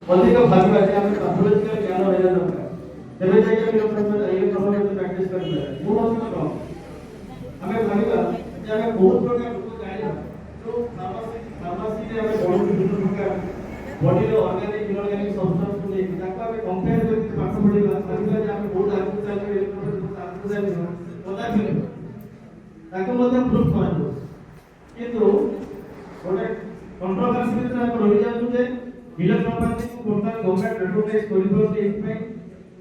ଅଧିକ ଭାବିବା ଯେ ଆମେ ପାଥୋଲୋଜିକାଲ ଜ୍ଞାନ ରହିବା ଦରକାର, ତେବେ ଯାଇକି ଆମେ ଇଲେକ୍ଟ୍ରୋଫୋରେନ୍ସିକ୍ ପ୍ରାକ୍ଟିସ୍ କରିପାରିବା। ମୁଁ ମଧ୍ୟ କଣ ଆମେ ଭାବିବା ଯେ ଆମେ ବହୁତ ପ୍ରକାର ରୋଗ ଜାଣିବା, ଯୋଉ ଫାର୍ମାସିରେ ଆମେ ପଢୁଛୁ ବିଭିନ୍ନ ପ୍ରକାର ବଡିର ଅର୍ଗାନିକ ଇନଅର୍ଗାନିକ ସବଷ୍ଟାନ୍ସକୁ ନେଇକି ତାକୁ ଆମେ କମ୍ପେୟାର କରିକି ପାଠ ପଢିବା, ଭାବିବା ଯେ ଆମେ ବହୁତ ଆଗକୁ ଚାଲିବା, ଇଲେକ୍ଟ୍ରୋଫୋରେନ୍ସିକ୍ ଆଗକୁ ଚାଲିବା, କଦାପି ନୁହେଁ। ତାକୁ ମଧ୍ୟ ପ୍ରୁଭ୍ କରାଯିବ। କିନ୍ତୁ ଗୋଟେ କଣ୍ଟ୍ରୋଭର୍ସି ଭିତରେ ଆମେ ରହିଯାଉଛୁ ଯେ ଇଲେକ୍ଟ୍ରୋଫୋରେନ୍ସିକ୍ ବର୍ତ୍ତମାନ ଗଭର୍ଣ୍ଣମେଣ୍ଟ ରେକଗ୍ନାଇଜ୍ କରିପାରୁଛି ଏଇଥିପାଇଁ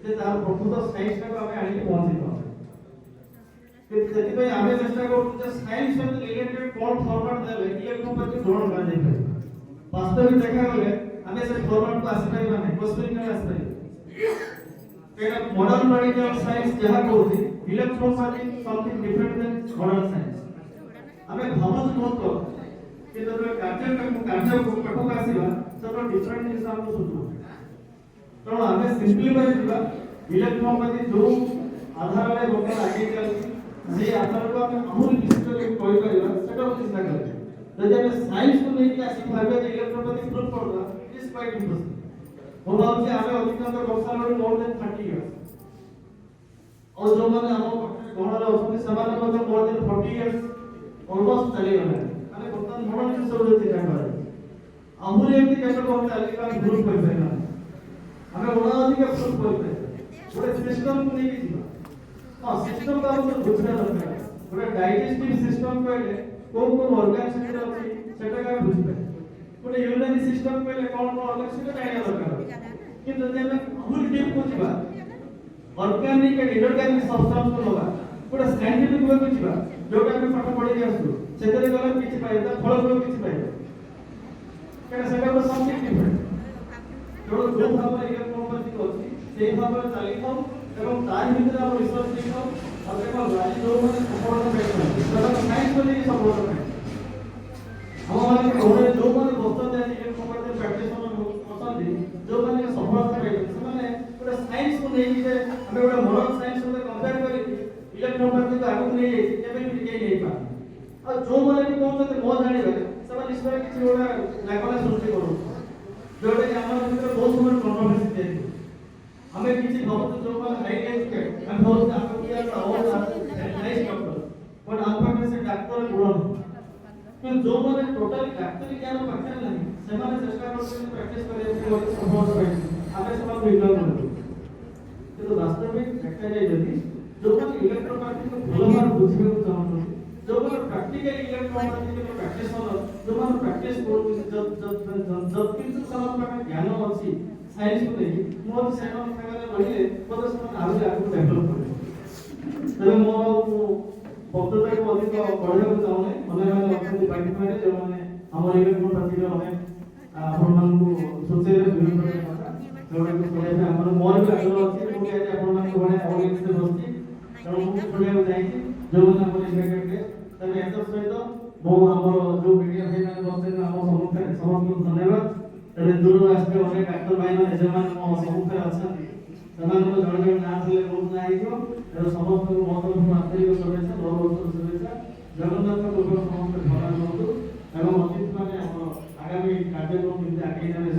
ଯେ ତାର ପ୍ରକୃତ ସାଇନ୍ସଟାକୁ ଆମେ ଆଣିକି ପହଞ୍ଚେଇ ପାରୁଛୁ। ସେଥିପାଇଁ ଆମେ ଚେଷ୍ଟା କରୁଛୁ ଯେ ସାଇନ୍ସ ସହିତ ରିଲେଟେଡ୍ କ'ଣ ଫର୍ମାଟ୍ ଦେଲେ ଇଲେକ୍ଟ୍ରୋଫୋରେନ୍ସିକ୍ ଗ୍ରହଣ କରାଯାଇପାରିବ। ବାସ୍ତବିକ ଦେଖାଗଲେ ଆମେ ସେ ଫର୍ମାଟ୍କୁ ଆସିପାରିବା ନାହିଁ, କୋଶ୍ଚିନ୍ କାଳେ ଆସିପାରିବ। କାହିଁକିନା ମଡର୍ନ ମେଡିକାଲ ସାଇନ୍ସ ଯାହା କହୁଛି ଇଲେକ୍ଟ୍ରୋଫୋରେନ୍ସିକ୍ ସମଥିଙ୍ଗ ଡିଫରେଣ୍ଟ ଦେନ୍ ମଡର୍ନ ସାଇନ୍ସ। ଆମେ ଭାବୁଛୁ ବହୁତ କିନ୍ତୁ ଯେତେବେଳେ କାର୍ଯ୍ୟ ପାଖକୁ ଆସିବା ସେତେବେଳେ ଡିଫରେଣ୍ଟ ଜିନିଷ ଆମକୁ ସୁଝିବ। ତେଣୁ ଆମେ ସିମ୍ପ୍ଲିଫାଇ ଯିବା, ଇଲେକ୍ଟ୍ରୋଫୋରେନ୍ସିକ୍ ଯୋଉ ଆଧାରରେ ବର୍ତ୍ତମାନ ଆଗେଇ ଚାଲିଛି ସେଇ ଆଧାରକୁ ଆମେ ଆହୁରି ବିଶିଷ୍ଟ କରିପାରିବା, ସେଟା ଚିନ୍ତା କରିବା। ଯଦି ଆମେ ସାଇନ୍ସକୁ ନେଇକି ଆସିକି ଭାବିବା ଯେ ଇଲେକ୍ଟ୍ରୋଫୋରେନ୍ସିକ୍ ପ୍ରୁଭ୍ କରିଦେବା, ଇଟ୍ ଇଜ୍ କ୍ୱାଇଟ୍ ଇମ୍ପସିବଲ୍। ମୁଁ ଭାବୁଛି ଆମେ ଅଧିକାଂଶ ବର୍ଷ ହେଲାଣି ମୋର୍ ଦେନ୍ 30 ଇୟର୍ସ, ଆଉ ଯୋଉମାନେ ଆମ ଗଣରେ ଅଛନ୍ତି ସେମାନେ ମଧ୍ୟ ମୋର୍ ଦେନ୍ 40 ଇୟର୍ସ ଅଲମୋଷ୍ଟ ଚାଲିଗଲାଣି। ମାନେ ବର୍ତ୍ତମାନ ବଡ଼ ଜିନିଷ ଗୋଟେ ଚିନ୍ତା କରାଯାଏ, ଆହୁରି ଏମିତି କେତେ କ'ଣ ଚାଲିବା ଆମେ ପ୍ରୁଭ୍ କରିପାରିବା, ଆମେ ବଡ଼ ଅଧିକ ପ୍ରୁଭ୍ କରିପାରିବା। ଗୋଟେ ସିଷ୍ଟମକୁ ନେଇକି ଯିବା। ହଁ, ସିଷ୍ଟମକୁ ଆମକୁ ବୁଝିବା ଦରକାର। ଗୋଟେ ଡାଇଜେଷ୍ଟିଭ ସିଷ୍ଟମ କହିଲେ କୋଉ କୋଉ ଅର୍ଗାନ ସେଥିରେ ଅଛି ସେଟା ଆମେ ବୁଝିପାରିବା। ଗୋଟେ ୟୁରିନାରୀ ସିଷ୍ଟମ କହିଲେ କ'ଣ କ'ଣ ଅର୍ଗାନ ସେଟା ଜାଣିବା ଦରକାର। କିନ୍ତୁ ଯଦି ଆମେ ଆହୁରି ଡିପ୍କୁ ଯିବା, ଅର୍ଗାନିକ ଆଣ୍ଡ ଇନଅର୍ଗାନିକ ସବଷ୍ଟାନ୍ସକୁ ନେବା, ଗୋଟେ ସାଇଣ୍ଟିଫିକ ୱେକୁ ଯିବା, ଯୋଉଟା ଆମେ ପାଠ ପଢିକି ଆସୁଛୁ, ସେଥିରେ ଗଲେ କିଛି ପାଇବା, ଫଳଫଳ କିଛି ପାଇବା, କାରଣ ସେଟା ଗୋଟେ ସମଥିଙ୍ଗ ଡିଫରେଣ୍ଟ। ତେଣୁ ଯୋଉ ଭାବରେ ଇଲେକ୍ଟ୍ରୋଫୋରେନ୍ସିକ୍ ଅଛି ସେଇ ଭାବରେ ଚାଲିଥାଉ ଏବଂ ତାରି ଭିତରେ ଆମେ ରିସର୍ଚ୍ଚ ଦେଇଥାଉ। ଆଉ ଦେଖନ୍ତୁ ଆଜି ଯୋଉମାନେ ସଫଳତା ପାଇଛନ୍ତି ସେମାନେ ସାଇନ୍ସକୁ ନେଇକି ସଫଳତା ପାଇଛନ୍ତି। ଆମମାନେ ଘରେ ଯୋଉମାନେ ବସୁଛନ୍ତି ଆଜି ଇଲେକ୍ଟ୍ରୋଫୋରେନ୍ସିକ୍ ପ୍ରାକ୍ଟିସନର ଅଛନ୍ତି, ଯୋଉମାନେ ସଫଳତା ପାଇଛନ୍ତି ସେମାନେ ଗୋଟେ ସାଇନ୍ସକୁ ନେଇକି ଯେ ଆମେ ଗୋଟେ ମଡର୍ନ ସାଇନ୍ସ ସହିତ କମ୍ପେୟାର କରିକି ଇଲେକ୍ଟ୍ରୋଫୋରେନ୍ସିକ୍ ଆଗକୁ ନେଇଯାଇଛି କେବେ ବି କେହି ନେଇପାରୁନି। ଆଉ ଯୋଉମାନେ ବି କହୁଛନ୍ତି ମୋ ଜାଣିବାରେ ସେମାନେ ନିଶ୍ଚୟ କିଛି ଗୋଟେ ଲାଘନା ସୃଷ୍ଟି କରୁଛନ୍ତି, ଯୋଉଟା କି ଆମର ଭିତରେ ବହୁତ ସମୟ କଣ୍ଟ୍ରୋଭର୍ସି ତିଆରି କରୁଛି। ଆମେ କିଛି ଭାବୁଛୁ ଯୋଉମାନେ ହାଇଲି ଏଜୁକେଟେଡ୍, ଆମେ ଭାବୁଛୁ ଆମେ ବି are all nice doctor, but ଆମ ପାଖରେ ସେ ଡାକ୍ତର ଗୁଣ ନାହିଁ। କିନ୍ତୁ ଯୋଉମାନେ ଟୋଟାଲି ଡାକ୍ତରୀ ଜ୍ଞାନ ପାଖରେ ନାହିଁ ସେମାନେ ଚେଷ୍ଟା କରୁଛନ୍ତି ପ୍ରାକ୍ଟିସ୍ କରିବାକୁ ଗୋଟେ ସଫଳତା ପାଇଛନ୍ତି, ଆମେ ସେମାନଙ୍କୁ ଇଗ୍ନୋର କରିଦେବୁ। କିନ୍ତୁ ବାସ୍ତବିକ ଦେଖାଯାଏ ଯଦି ଯୋଉମାନେ ଇଲେକ୍ଟ୍ରୋଫୋରେନ୍ସିକ୍ ଭଲ ଭାବରେ ବୁଝିବାକୁ ଚାହୁଁଛନ୍ତି, ଯୋଉମାନେ ପ୍ରାକ୍ଟିକାଲି ଇଲେକ୍ଟ୍ରୋଫୋରେନ୍ସିକ୍ ପ୍ରାକ୍ଟିସନର, ଯୋଉମାନେ ପ୍ରାକ୍ଟିସ୍ କରୁଛନ୍ତି, କିନ୍ତୁ ସେମାନଙ୍କ ପାଖରେ ଜ୍ଞାନ ଅଛି ସାଇନ୍ସକୁ ନେଇକି, ମୁଁ ସେମାନଙ୍କ ସାଙ୍ଗରେ ରହିଲେ ମୋତେ ସେମାନେ ଆହୁରି ଆଗକୁ ଡେଭଲପ୍ କରିବେ। ତେବେ ମୁଁ ବକ୍ତୃତାକୁ ଅଧିକ ବଢ଼େଇବାକୁ ଚାହୁଁନି। ଅନ୍ୟମାନେ ଅଛନ୍ତି ବାକି ପାଖରେ ଯେଉଁମାନେ ଆମର ଇଲେକ୍ଟ୍ରୋଫୋରେନ୍ସିକ୍ର ଅନେକ ଆପଣମାନଙ୍କୁ ସୂଚେଇରେ ବିଭିନ୍ନ ପ୍ରକାର କଥା ଯୋଉଟାକୁ ଶୁଣିବା ପାଇଁ ଆମର ମୋର ବି ଆଗ୍ରହ ଅଛି। ମୁଁ ବି ଆଜି ଆପଣମାନଙ୍କୁ ଭଳିଆ ଅଡ଼ିଏନ୍ସରେ ବସିଛି, ତେଣୁ ମୁଁ ଶୁଣିବାକୁ ଚାହିଁଛି ଯୋଉମାନେ ଆମର ଇନଭାଇଟେଡ୍। ତେବେ ଏତଦ୍ ସହିତ ମୁଁ ଆମର ଯୋଉ ମିଡ଼ିଆ ଭାଇମାନେ ବସିଛନ୍ତି ଆମ ସମ୍ମୁଖରେ ସମସ୍ତଙ୍କୁ ଧନ୍ୟବାଦ। ତେବେ ଦୂରରୁ ଆସିଥିବା ଅନେକ ଡାକ୍ତର ଭାଇମାନେ ଯେଉଁମାନେ ମୋ ସମ୍ମୁଖରେ ଅଛନ୍ତି ସେମାନଙ୍କ ଜଣେ ଜଣେ ନାଁ ଥିଲେ ବହୁତ ନାଁ ହେଇଯିବ। ତେଣୁ ସମସ୍ତଙ୍କୁ ମୋ ତରଫରୁ ଆନ୍ତରିକ ଶୁଭେଚ୍ଛା, ନବବର୍ଷର ଶୁଭେଚ୍ଛା। ଜଗନ୍ନାଥ କୃପାରୁ ସମସ୍ତେ ଭଲ ରୁହନ୍ତୁ ଏବଂ ଅତିଥିମାନେ ଆମର ଆଗାମୀ କାର୍ଯ୍ୟକ୍ରମ କେମିତି ଆଗେଇ ନେବେ